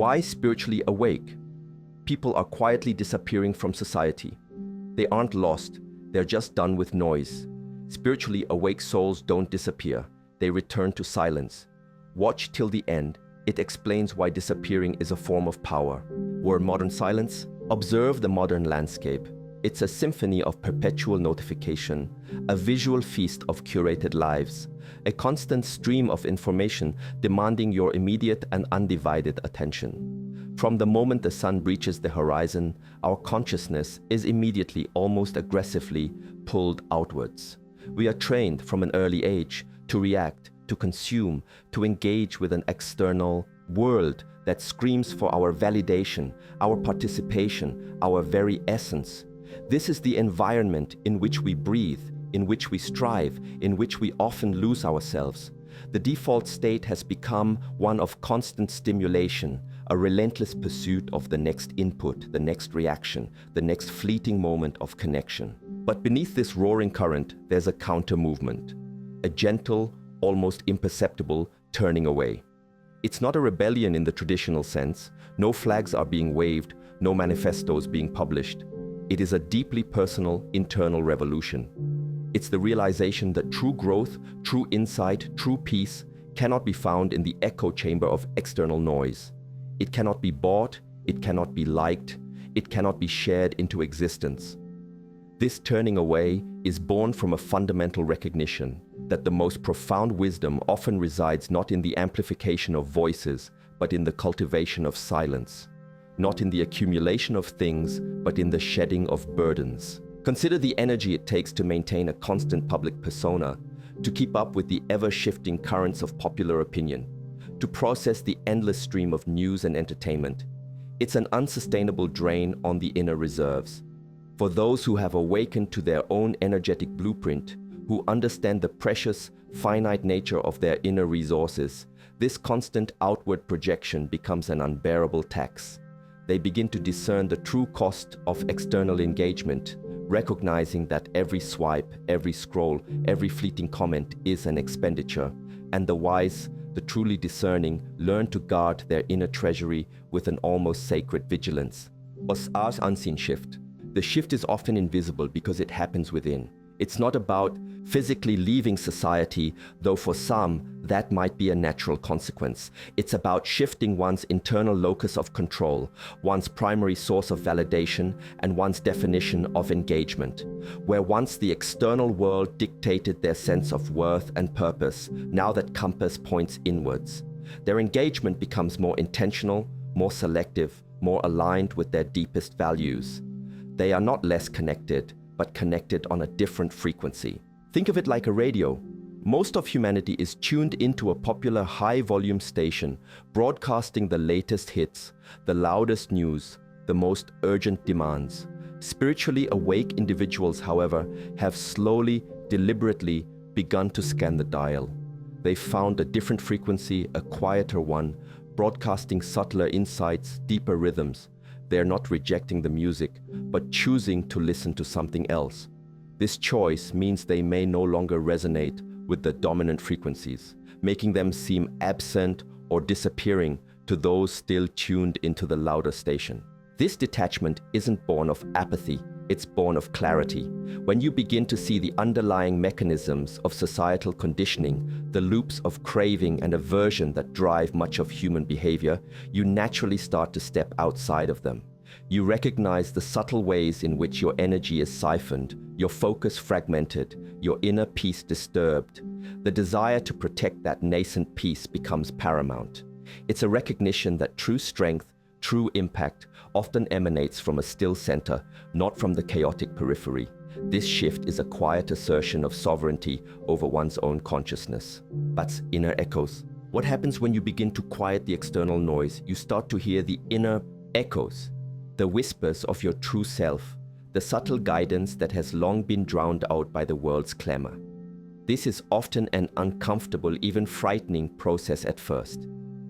Why spiritually awake? People are quietly disappearing from society. They aren't lost, they're just done with noise. Spiritually awake souls don't disappear, they return to silence. Watch till the end, it explains why disappearing is a form of power. Were modern silence? Observe the modern landscape. It's a symphony of perpetual notification, a visual feast of curated lives, a constant stream of information demanding your immediate and undivided attention. From the moment the sun breaches the horizon, our consciousness is immediately, almost aggressively, pulled outwards. We are trained from an early age to react, to consume, to engage with an external world that screams for our validation, our participation, our very essence. This is the environment in which we breathe, in which we strive, in which we often lose ourselves. The default state has become one of constant stimulation, a relentless pursuit of the next input, the next reaction, the next fleeting moment of connection. But beneath this roaring current, there's a counter movement, a gentle, almost imperceptible turning away. It's not a rebellion in the traditional sense. No flags are being waved, no manifestos being published. It is a deeply personal, internal revolution. It's the realization that true growth, true insight, true peace cannot be found in the echo chamber of external noise. It cannot be bought, it cannot be liked, it cannot be shared into existence. This turning away is born from a fundamental recognition that the most profound wisdom often resides not in the amplification of voices, but in the cultivation of silence. Not in the accumulation of things, but in the shedding of burdens. Consider the energy it takes to maintain a constant public persona, to keep up with the ever-shifting currents of popular opinion, to process the endless stream of news and entertainment. It's an unsustainable drain on the inner reserves. For those who have awakened to their own energetic blueprint, who understand the precious, finite nature of their inner resources, this constant outward projection becomes an unbearable tax. They begin to discern the true cost of external engagement, recognizing that every swipe, every scroll, every fleeting comment is an expenditure, and the wise, the truly discerning, learn to guard their inner treasury with an almost sacred vigilance. Ours unseen shift. The shift is often invisible because it happens within. It's not about physically leaving society, though for some that might be a natural consequence. It's about shifting one's internal locus of control, one's primary source of validation, and one's definition of engagement. Where once the external world dictated their sense of worth and purpose, now that compass points inwards. Their engagement becomes more intentional, more selective, more aligned with their deepest values. They are not less connected, but connected on a different frequency. Think of it like a radio. Most of humanity is tuned into a popular high-volume station, broadcasting the latest hits, the loudest news, the most urgent demands. Spiritually awake individuals, however, have slowly, deliberately begun to scan the dial. They found a different frequency, a quieter one, broadcasting subtler insights, deeper rhythms. They're not rejecting the music, but choosing to listen to something else. This choice means they may no longer resonate with the dominant frequencies, making them seem absent or disappearing to those still tuned into the louder station. This detachment isn't born of apathy, it's born of clarity. When you begin to see the underlying mechanisms of societal conditioning, the loops of craving and aversion that drive much of human behavior, you naturally start to step outside of them. You recognize the subtle ways in which your energy is siphoned, your focus fragmented, your inner peace disturbed. The desire to protect that nascent peace becomes paramount. It's a recognition that true strength, true impact, often emanates from a still center, not from the chaotic periphery. This shift is a quiet assertion of sovereignty over one's own consciousness. But inner echoes. What happens when you begin to quiet the external noise? You start to hear the inner echoes, the whispers of your true self, the subtle guidance that has long been drowned out by the world's clamor. This is often an uncomfortable, even frightening process at first.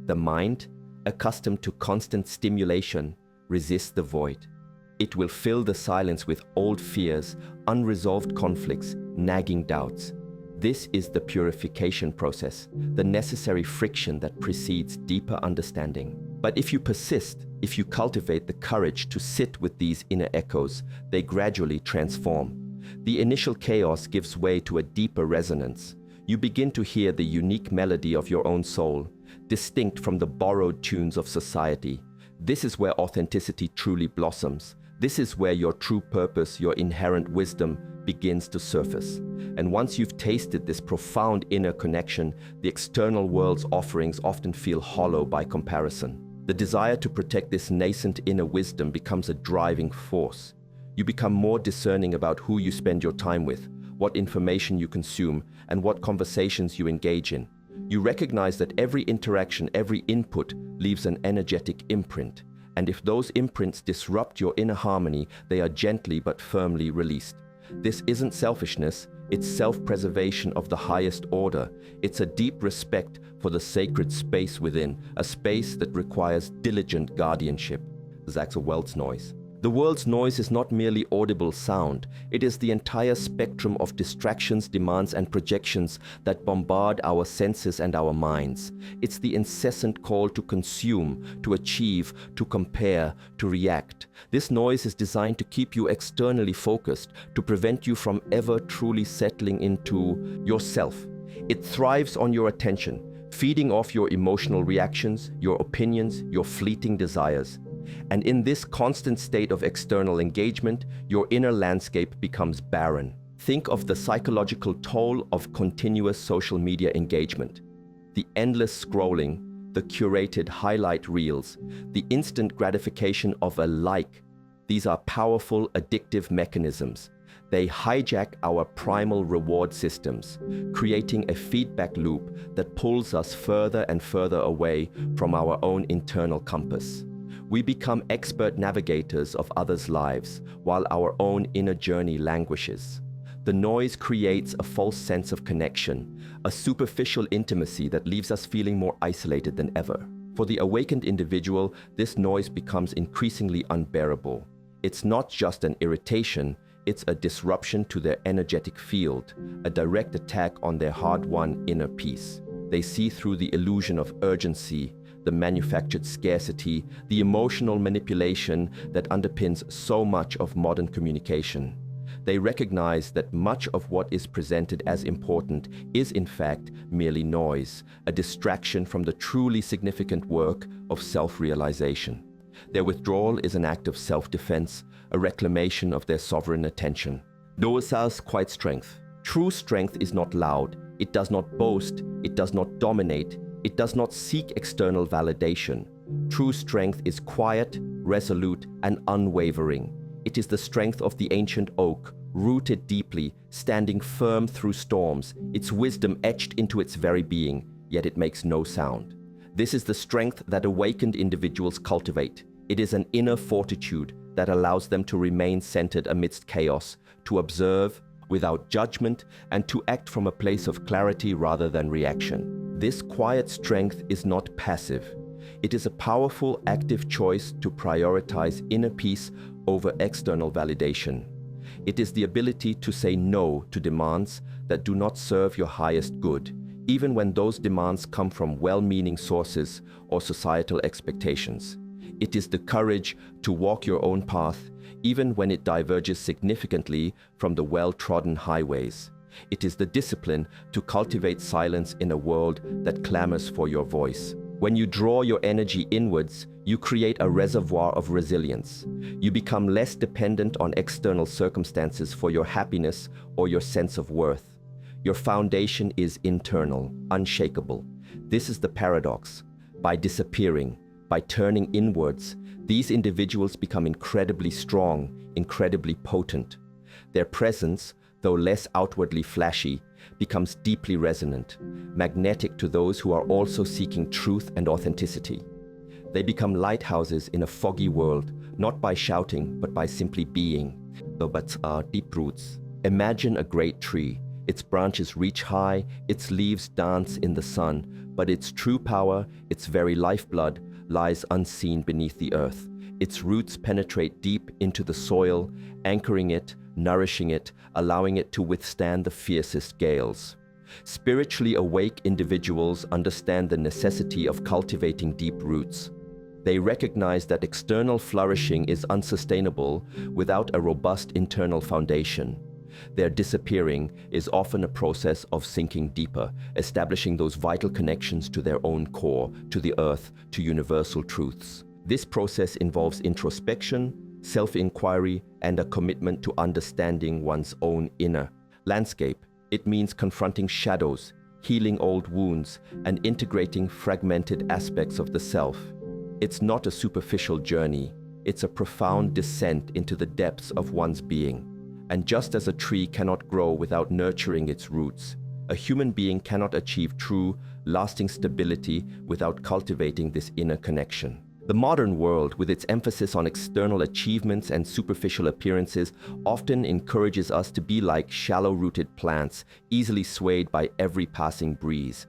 The mind, accustomed to constant stimulation, resists the void. It will fill the silence with old fears, unresolved conflicts, nagging doubts. This is the purification process, the necessary friction that precedes deeper understanding. But if you persist, if you cultivate the courage to sit with these inner echoes, they gradually transform. The initial chaos gives way to a deeper resonance. You begin to hear the unique melody of your own soul, distinct from the borrowed tunes of society. This is where authenticity truly blossoms. This is where your true purpose, your inherent wisdom, begins to surface. And once you've tasted this profound inner connection, the external world's offerings often feel hollow by comparison. The desire to protect this nascent inner wisdom becomes a driving force. You become more discerning about who you spend your time with, what information you consume, and what conversations you engage in. You recognize that every interaction, every input leaves an energetic imprint. And if those imprints disrupt your inner harmony, they are gently but firmly released. This isn't selfishness, it's self-preservation of the highest order. It's a deep respect for the sacred space within, a space that requires diligent guardianship. Zach's Wells noise. The world's noise is not merely audible sound. It is the entire spectrum of distractions, demands, and projections that bombard our senses and our minds. It's the incessant call to consume, to achieve, to compare, to react. This noise is designed to keep you externally focused, to prevent you from ever truly settling into yourself. It thrives on your attention, feeding off your emotional reactions, your opinions, your fleeting desires. And in this constant state of external engagement, your inner landscape becomes barren. Think of the psychological toll of continuous social media engagement. The endless scrolling, the curated highlight reels, the instant gratification of a like. These are powerful, addictive mechanisms. They hijack our primal reward systems, creating a feedback loop that pulls us further and further away from our own internal compass. We become expert navigators of others' lives, while our own inner journey languishes. The noise creates a false sense of connection, a superficial intimacy that leaves us feeling more isolated than ever. For the awakened individual, this noise becomes increasingly unbearable. It's not just an irritation, it's a disruption to their energetic field, a direct attack on their hard-won inner peace. They see through the illusion of urgency, the manufactured scarcity, the emotional manipulation that underpins so much of modern communication. They recognize that much of what is presented as important is in fact merely noise, a distraction from the truly significant work of self-realization. Their withdrawal is an act of self-defense, a reclamation of their sovereign attention. Dosa's quiet strength. True strength is not loud. It does not boast. It does not dominate. It does not seek external validation. True strength is quiet, resolute, and unwavering. It is the strength of the ancient oak, rooted deeply, standing firm through storms, its wisdom etched into its very being, yet it makes no sound. This is the strength that awakened individuals cultivate. It is an inner fortitude that allows them to remain centered amidst chaos, to observe without judgment, and to act from a place of clarity rather than reaction. This quiet strength is not passive. It is a powerful, active choice to prioritize inner peace over external validation. It is the ability to say no to demands that do not serve your highest good, even when those demands come from well-meaning sources or societal expectations. It is the courage to walk your own path, even when it diverges significantly from the well-trodden highways. It is the discipline to cultivate silence in a world that clamors for your voice. When you draw your energy inwards, you create a reservoir of resilience. You become less dependent on external circumstances for your happiness or your sense of worth. Your foundation is internal, unshakable. This is the paradox. By disappearing, by turning inwards, these individuals become incredibly strong, incredibly potent. Their presence, though less outwardly flashy, becomes deeply resonant, magnetic to those who are also seeking truth and authenticity. They become lighthouses in a foggy world, not by shouting, but by simply being. But deep roots. Imagine a great tree. Its branches reach high, its leaves dance in the sun, but its true power, its very lifeblood, lies unseen beneath the earth. Its roots penetrate deep into the soil, anchoring it, nourishing it, allowing it to withstand the fiercest gales. Spiritually awake individuals understand the necessity of cultivating deep roots. They recognize that external flourishing is unsustainable without a robust internal foundation. Their disappearing is often a process of sinking deeper, establishing those vital connections to their own core, to the earth, to universal truths. This process involves introspection, self-inquiry, and a commitment to understanding one's own inner landscape. It means confronting shadows, healing old wounds, and integrating fragmented aspects of the self. It's not a superficial journey, it's a profound descent into the depths of one's being. And just as a tree cannot grow without nurturing its roots, a human being cannot achieve true, lasting stability without cultivating this inner connection. The modern world, with its emphasis on external achievements and superficial appearances, often encourages us to be like shallow-rooted plants, easily swayed by every passing breeze.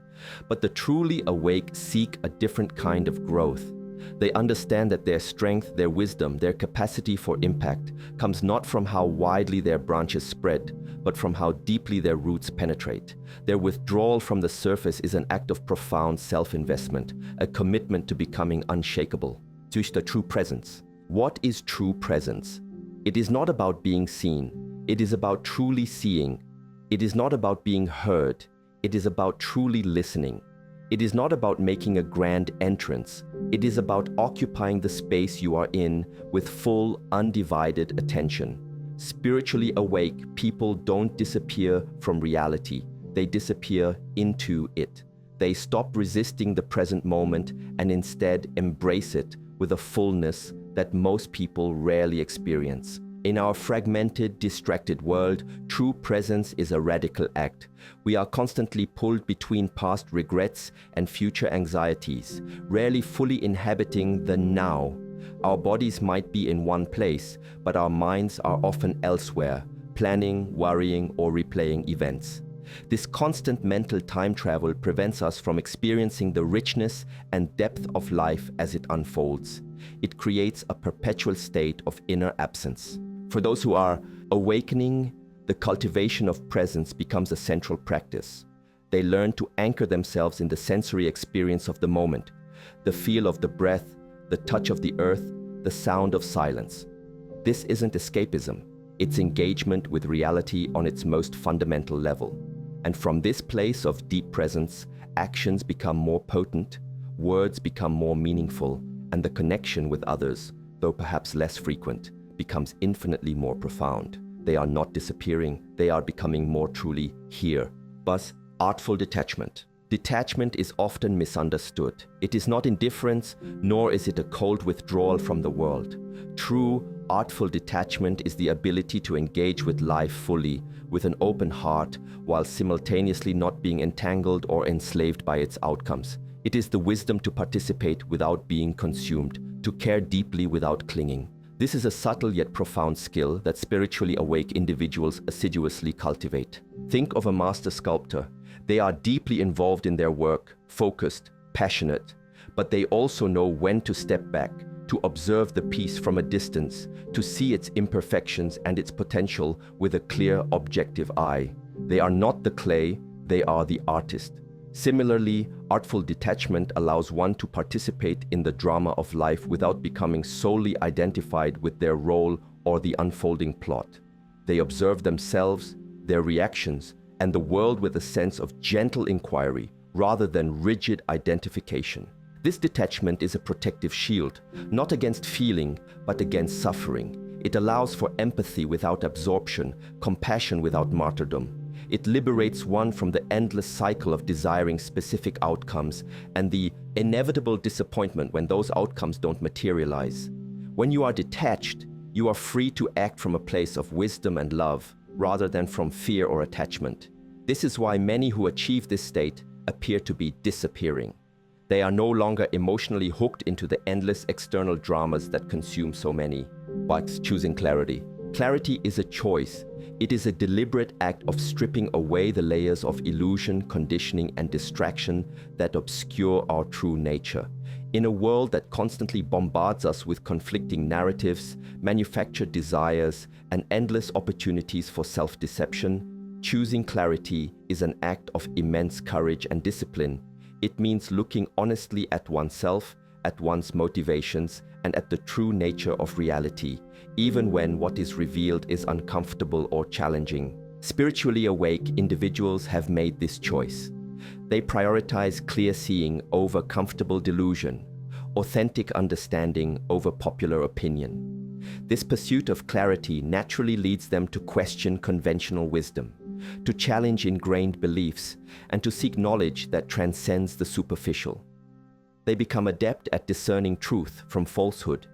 But the truly awake seek a different kind of growth. They understand that their strength, their wisdom, their capacity for impact comes not from how widely their branches spread, but from how deeply their roots penetrate. Their withdrawal from the surface is an act of profound self-investment, a commitment to becoming unshakable. Durch the true presence. What is true presence? It is not about being seen. It is about truly seeing. It is not about being heard. It is about truly listening. It is not about making a grand entrance. It is about occupying the space you are in with full, undivided attention. Spiritually awake people don't disappear from reality. They disappear into it. They stop resisting the present moment and instead embrace it with a fullness that most people rarely experience. In our fragmented, distracted world, true presence is a radical act. We are constantly pulled between past regrets and future anxieties, rarely fully inhabiting the now. Our bodies might be in one place, but our minds are often elsewhere, planning, worrying, or replaying events. This constant mental time travel prevents us from experiencing the richness and depth of life as it unfolds. It creates a perpetual state of inner absence. For those who are awakening, the cultivation of presence becomes a central practice. They learn to anchor themselves in the sensory experience of the moment, the feel of the breath, the touch of the earth, the sound of silence. This isn't escapism, it's engagement with reality on its most fundamental level. And from this place of deep presence, actions become more potent, words become more meaningful, and the connection with others, though perhaps less frequent, becomes infinitely more profound. They are not disappearing, they are becoming more truly here. Thus, artful detachment. Detachment is often misunderstood. It is not indifference, nor is it a cold withdrawal from the world. True, artful detachment is the ability to engage with life fully, with an open heart, while simultaneously not being entangled or enslaved by its outcomes. It is the wisdom to participate without being consumed, to care deeply without clinging. This is a subtle yet profound skill that spiritually awake individuals assiduously cultivate. Think of a master sculptor. They are deeply involved in their work, focused, passionate, but they also know when to step back, to observe the piece from a distance, to see its imperfections and its potential with a clear, objective eye. They are not the clay, they are the artist. Similarly, artful detachment allows one to participate in the drama of life without becoming solely identified with their role or the unfolding plot. They observe themselves, their reactions, and the world with a sense of gentle inquiry rather than rigid identification. This detachment is a protective shield, not against feeling, but against suffering. It allows for empathy without absorption, compassion without martyrdom. It liberates one from the endless cycle of desiring specific outcomes and the inevitable disappointment when those outcomes don't materialize. When you are detached, you are free to act from a place of wisdom and love, rather than from fear or attachment. This is why many who achieve this state appear to be disappearing. They are no longer emotionally hooked into the endless external dramas that consume so many, but choosing clarity. Clarity is a choice. It is a deliberate act of stripping away the layers of illusion, conditioning, and distraction that obscure our true nature. In a world that constantly bombards us with conflicting narratives, manufactured desires, and endless opportunities for self-deception, choosing clarity is an act of immense courage and discipline. It means looking honestly at oneself, at one's motivations and at the true nature of reality, even when what is revealed is uncomfortable or challenging. Spiritually awake individuals have made this choice. They prioritize clear seeing over comfortable delusion, authentic understanding over popular opinion. This pursuit of clarity naturally leads them to question conventional wisdom, to challenge ingrained beliefs, and to seek knowledge that transcends the superficial. They become adept at discerning truth from falsehood,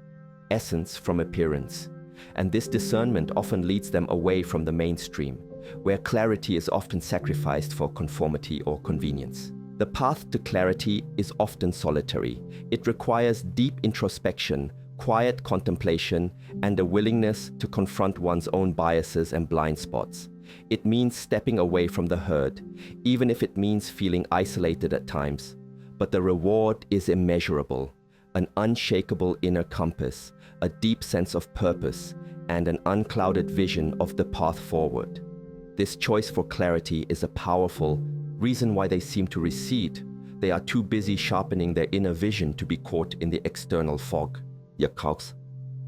essence from appearance, and this discernment often leads them away from the mainstream, where clarity is often sacrificed for conformity or convenience. The path to clarity is often solitary. It requires deep introspection, quiet contemplation, and a willingness to confront one's own biases and blind spots. It means stepping away from the herd, even if it means feeling isolated at times. But the reward is immeasurable, an unshakable inner compass, a deep sense of purpose, and an unclouded vision of the path forward. This choice for clarity is a powerful reason why they seem to recede. They are too busy sharpening their inner vision to be caught in the external fog. Yakau's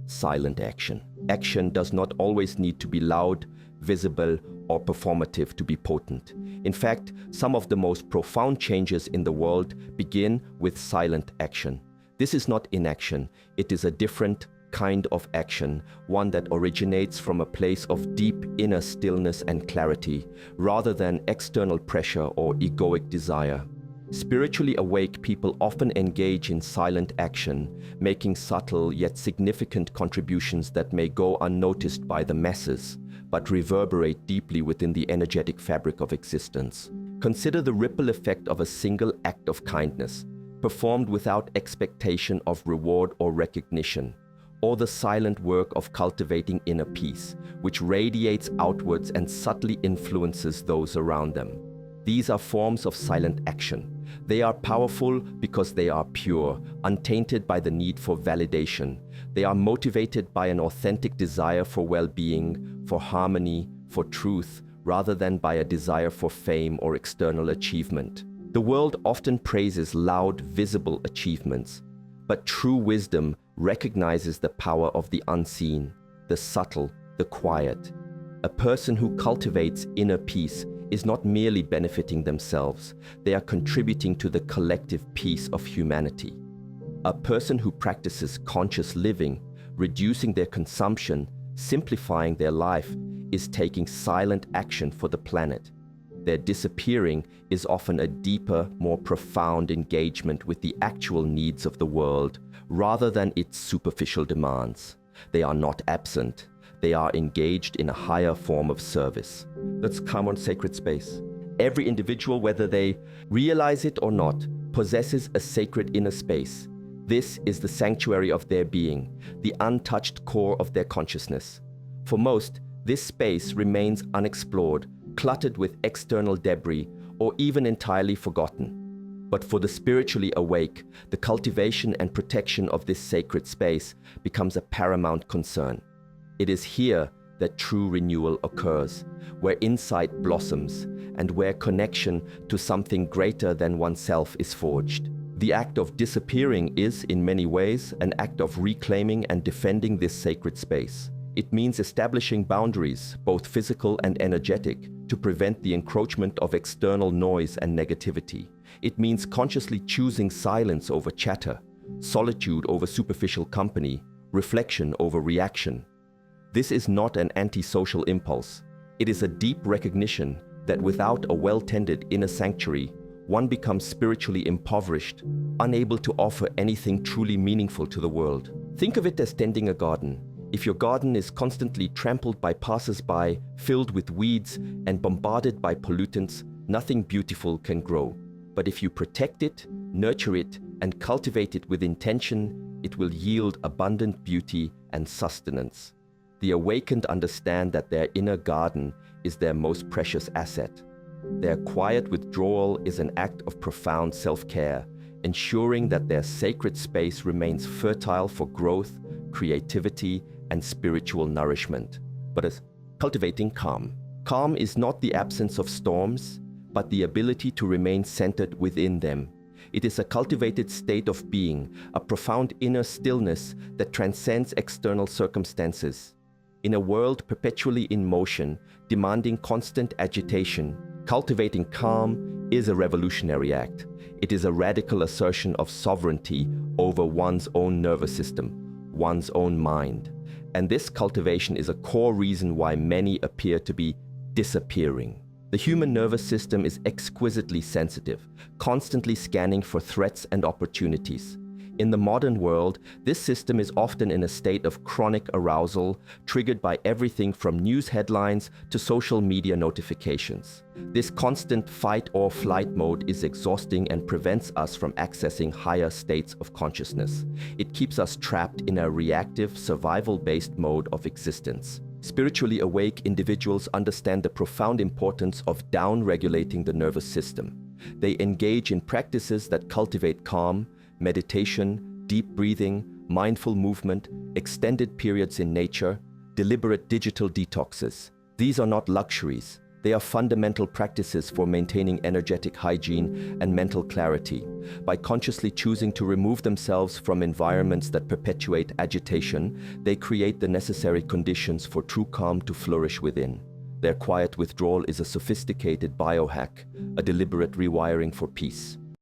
silent action. Action does not always need to be loud, visible, or performative to be potent. In fact, some of the most profound changes in the world begin with silent action. This is not inaction, it is a different kind of action, one that originates from a place of deep inner stillness and clarity, rather than external pressure or egoic desire. Spiritually awake people often engage in silent action, making subtle yet significant contributions that may go unnoticed by the masses, but reverberate deeply within the energetic fabric of existence. Consider the ripple effect of a single act of kindness, performed without expectation of reward or recognition, or the silent work of cultivating inner peace, which radiates outwards and subtly influences those around them. These are forms of silent action. They are powerful because they are pure, untainted by the need for validation. They are motivated by an authentic desire for well-being, for harmony, for truth, rather than by a desire for fame or external achievement. The world often praises loud, visible achievements, but true wisdom recognizes the power of the unseen, the subtle, the quiet. A person who cultivates inner peace is not merely benefiting themselves, they are contributing to the collective peace of humanity. A person who practices conscious living, reducing their consumption, simplifying their life, is taking silent action for the planet. Their disappearing is often a deeper, more profound engagement with the actual needs of the world, rather than its superficial demands. They are not absent. They are engaged in a higher form of service. Let's come on sacred space. Every individual, whether they realize it or not, possesses a sacred inner space. This is the sanctuary of their being, the untouched core of their consciousness. For most, this space remains unexplored, cluttered with external debris, or even entirely forgotten. But for the spiritually awake, the cultivation and protection of this sacred space becomes a paramount concern. It is here that true renewal occurs, where insight blossoms, and where connection to something greater than oneself is forged. The act of disappearing is, in many ways, an act of reclaiming and defending this sacred space. It means establishing boundaries, both physical and energetic, to prevent the encroachment of external noise and negativity. It means consciously choosing silence over chatter, solitude over superficial company, reflection over reaction. This is not an antisocial impulse. It is a deep recognition that without a well-tended inner sanctuary, one becomes spiritually impoverished, unable to offer anything truly meaningful to the world. Think of it as tending a garden. If your garden is constantly trampled by passers-by, filled with weeds, and bombarded by pollutants, nothing beautiful can grow. But if you protect it, nurture it, and cultivate it with intention, it will yield abundant beauty and sustenance. The awakened understand that their inner garden is their most precious asset. Their quiet withdrawal is an act of profound self-care, ensuring that their sacred space remains fertile for growth, creativity, and spiritual nourishment. But as cultivating calm. Calm is not the absence of storms, but the ability to remain centered within them. It is a cultivated state of being, a profound inner stillness that transcends external circumstances. In a world perpetually in motion, demanding constant agitation, cultivating calm is a revolutionary act. It is a radical assertion of sovereignty over one's own nervous system, one's own mind. And this cultivation is a core reason why many appear to be disappearing. The human nervous system is exquisitely sensitive, constantly scanning for threats and opportunities. In the modern world, this system is often in a state of chronic arousal, triggered by everything from news headlines to social media notifications. This constant fight or flight mode is exhausting and prevents us from accessing higher states of consciousness. It keeps us trapped in a reactive, survival-based mode of existence. Spiritually awake individuals understand the profound importance of down-regulating the nervous system. They engage in practices that cultivate calm, meditation, deep breathing, mindful movement, extended periods in nature, deliberate digital detoxes. These are not luxuries. They are fundamental practices for maintaining energetic hygiene and mental clarity. By consciously choosing to remove themselves from environments that perpetuate agitation, they create the necessary conditions for true calm to flourish within. Their quiet withdrawal is a sophisticated biohack, a deliberate rewiring for peace.